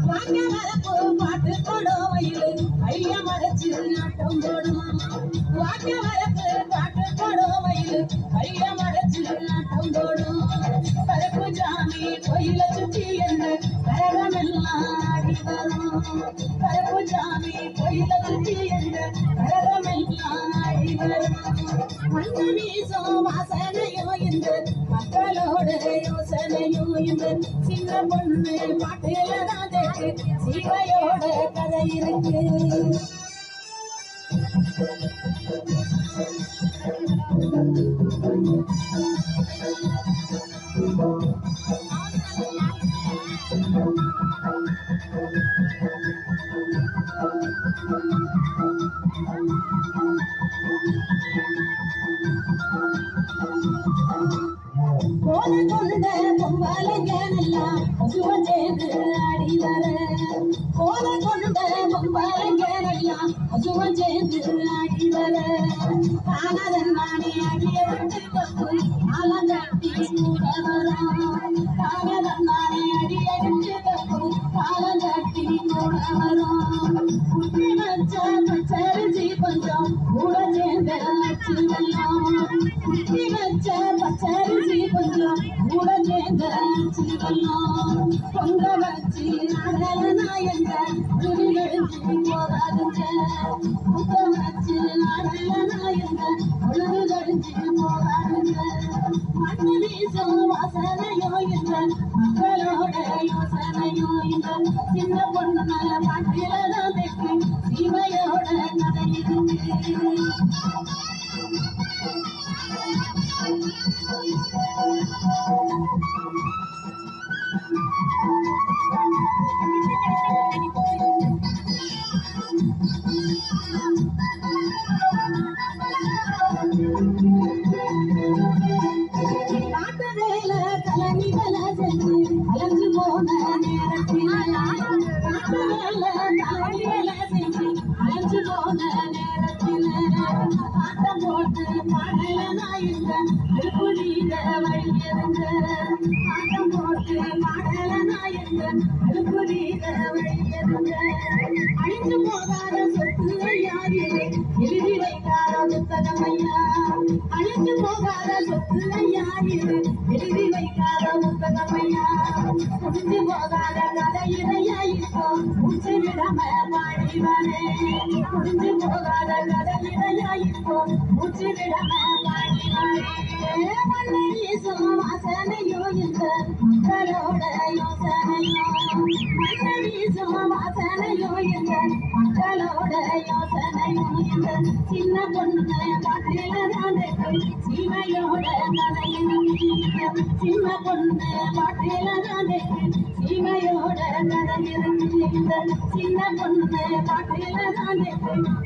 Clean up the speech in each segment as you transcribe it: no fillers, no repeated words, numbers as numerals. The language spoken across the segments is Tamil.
வாங்க வரப்போ பாட்டு போடும் வயலு ஐயா மறைச்சு ஆட்டம் போடும் வாங்க வரப்பு பாட்டு போடும் வயலு ஐயா மறைச்சு ஆட்டம் போடும் கருப்பு சாமி கோயில சுத்தி என்ன கரகமெல்லாம் ஆடி வரும் கருப்பு சாமி கோயில சுத்தி என்ன கரகமெல்லாம் ஆடி வரும் மண்ணு வீசும் வாசனையும் இந்த மக்களோட யோசனையும் இந்த சின்ன பொண்ணு பாட்டுல தான் தேக்கு சீவையோட கதை இருக்கு கோல கொண்ட பொம்பளைங்க நல்லா பசுவ சேர்ந்து ஆடி வர கோல கொண்ட பொம்பளைங்க நல்லா பசுவ சேர்ந்து ஆடி வர காணதன் நானே அடிய விட்டு கொத்து ஆலங்கட்டி கூட வரும் காணதன் நானே அடிய விட்டு கொத்து ஆலங்கட்டி கூட வரும் குட்டி வச்ச பச்சரிசி கொஞ்சம் கூட சேர்ந்த அச்சு வெள்ளம் குட்டி வச்ச பச்சரிசி கொஞ்சம் கூட சேர்ந்த அச்சு வெள்ளம் பொங்க வச்சு அடலனா எங்க உழுதுகழிஞ்சு போகாதுங்க பொங்க வச்சு அடலனா எங்க உழுதுகழிஞ்சு போகாதுங்க மண்ணு வீசும் வாசனையோ என்ற மக்களோட யோசனையோ இந்த சின்ன பொண்ணு பாட்டில தான் தெற்கு சீமையோட கதை இருக்கு காட்டுவேல கலனி வேல செஞ்சு கலஞ்சு போன நேரத்தில் காட்டுவேல கலனி வேல செஞ்சு கலஞ்சு போன நேரத்தில் ஆட்டம் போட்டு பாடல நாயுங்க அடுப்புடியில வழியிருங்க ஆட்டம் போட்டு பாடல நாயுங்க அடுப்புடியில வழியிருங்க அழிஞ்சு போகாத சொத்து ஐயாவே எழுதி வைக்காத புத்தகம் ஐயா அழிஞ்சு போகாத சொத்து ஐயாவே எழுதி வைக்காத புத்தகம் ஐயா முடிஞ்சு போகாத கதையிலையா இப்போ மூச்சு விடாம பாடிவானே முடிஞ்சு போகாத கதையிலையா இப்போ மூச்சு விடாம பாடிவானே மண்ணை வீசும் வாசனையோ இந்த மக்களோட யோசனையோ மண்ணை வீசும் வாசனையோ இந்த மக்களோட யோசனையோ இந்த சின்ன பொண்ணு பாட்டில தான் சீமையோட கதையும் சின்ன பொண்ணு பாட்டில தான் சீமையோட கதையும் இந்த சின்ன பொண்ணு பாட்டில தான்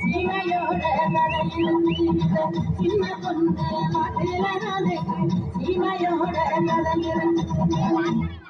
சீமையோட கதையும் இந்த சின்ன பொண்ணு பாட்டில தான் சீமையோட கதையும்